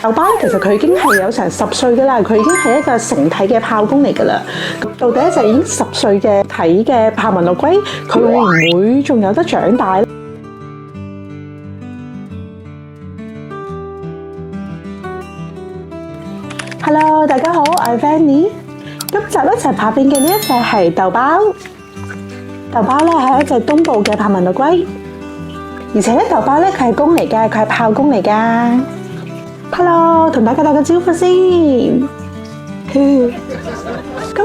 豆包咧，其實佢已經係有成10歲噶啦，佢已經係一個成體嘅炮公嚟噶啦。到底一隻已經10歲嘅體嘅豹紋陸龜，佢會唔會仲有得長大咧？Hello， 大家好，我係 Fanny。今集一齊拍片嘅呢一隻係豆包。豆包咧係一隻東部嘅豹紋陸龜，而且咧豆包咧佢係公嚟嘅，佢係炮公嚟噶。Hello， 同大家打個招呼先。今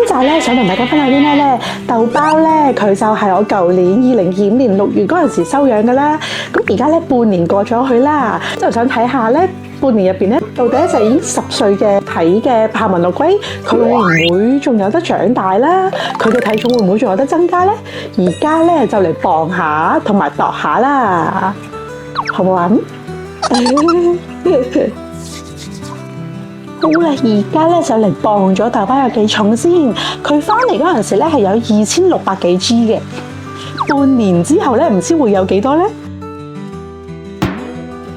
集咧想同大家分享啲咩咧？豆包咧佢就係我舊年2025年6月嗰陣時收養噶啦。咁而家咧半年過咗去啦，就想睇下咧。半年入邊咧，到底一隻已經10歲嘅體嘅豹紋陸龜，佢會唔會仲有得長大啦？佢嘅體重會唔會仲有得增加咧？而家咧就嚟磅下同埋度下啦，好唔好玩？好啦，而家咧就嚟磅咗豆包有幾重先。佢翻嚟嗰陣時咧係有2600幾 G 嘅，半年之後咧唔知會有幾多咧？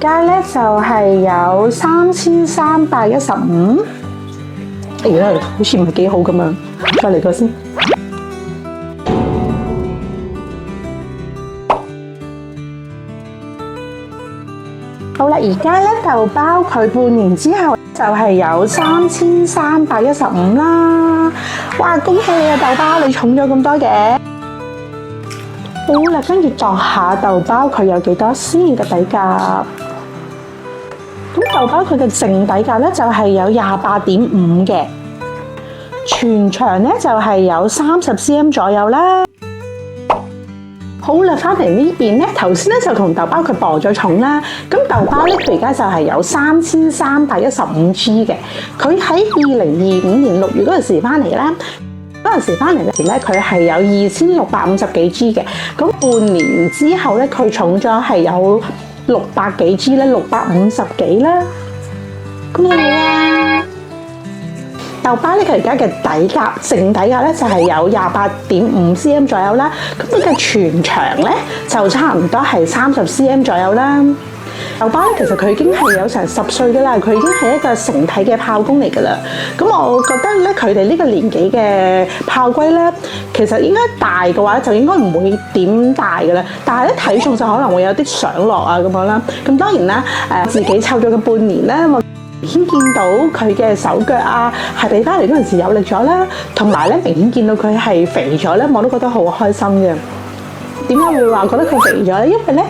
而家咧就係有3315，好似唔係幾好咁樣，再嚟個先。好啦，而家咧豆包佢半年之後就係有3315啦。哇，恭喜你啊豆包，你重咗咁多嘅。好啦，跟住度下豆包佢有幾多先嘅底甲。咁豆包佢嘅淨底甲咧就係有28.5嘅，全長咧就係有30 cm 左右啦。好啦，翻嚟呢邊咧，頭先咧就同豆包佢磅咗重啦。咁豆包咧佢而家就係有3315 G 嘅，佢喺2025年6月嗰陣時翻嚟啦。嗰陣時翻嚟嗰時咧，佢係有2650幾 G 嘅。咁半年之後咧，佢重咗係有600幾 G 咧，650幾啦。恭喜你啦！豆包咧佢而家嘅底甲淨底甲咧就係有28.5 cm 左右啦。咁佢嘅全長咧就差唔多係30 cm 左右啦。豆包咧其實佢已經係有成10歲噶啦，佢已經係一個成體嘅炮公嚟噶啦。咁我覺得咧，佢哋呢個年紀嘅炮龜咧，其實應該大嘅話就應該唔會點大噶啦，但係咧體重就可能會有啲上落啊咁樣啦。咁當然啦，自己湊咗嘅半年咧，我明顯見到佢嘅手腳啊係比翻嚟嗰陣時有力咗啦，同埋咧明顯見到佢係肥咗咧，我都覺得好開心嘅。點解會話覺得佢肥咗咧？因為咧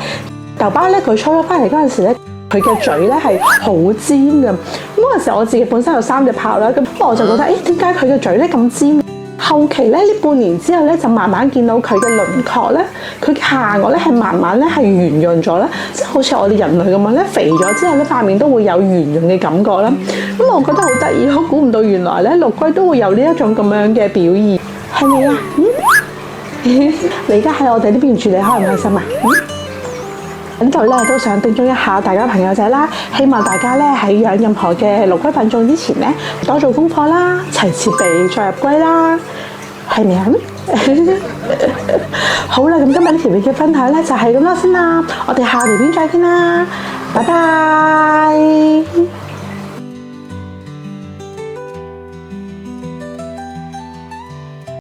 豆包咧佢初咗翻嚟嗰陣時咧，佢嘅嘴咧係好尖嘅。咁嗰陣時我自己本身有3隻炮啦，咁我就覺得點解佢嘅嘴咧咁尖？後期咧呢半年之後咧，就慢慢見到佢嘅輪廓咧，佢嘅下顎咧係慢慢咧係圓潤咗啦，即係好似我哋人類咁樣咧，肥咗之後咧塊面都會有圓潤嘅感覺啦。咁我覺得好得意，我估唔到原來咧陸龜都會有呢一種咁樣嘅表現，係咪啊？你而家喺我哋呢邊住，你開唔開心啊？咁就咧都想叮囑一下大家朋友仔啦，希望大家咧喺養任何嘅陸龜品種之前咧，多做功課啦，齊設備再入龜啦，係咪啊？好啦，咁今日呢條片嘅分享咧就係咁多先啦，我哋下條片再見啦，拜拜。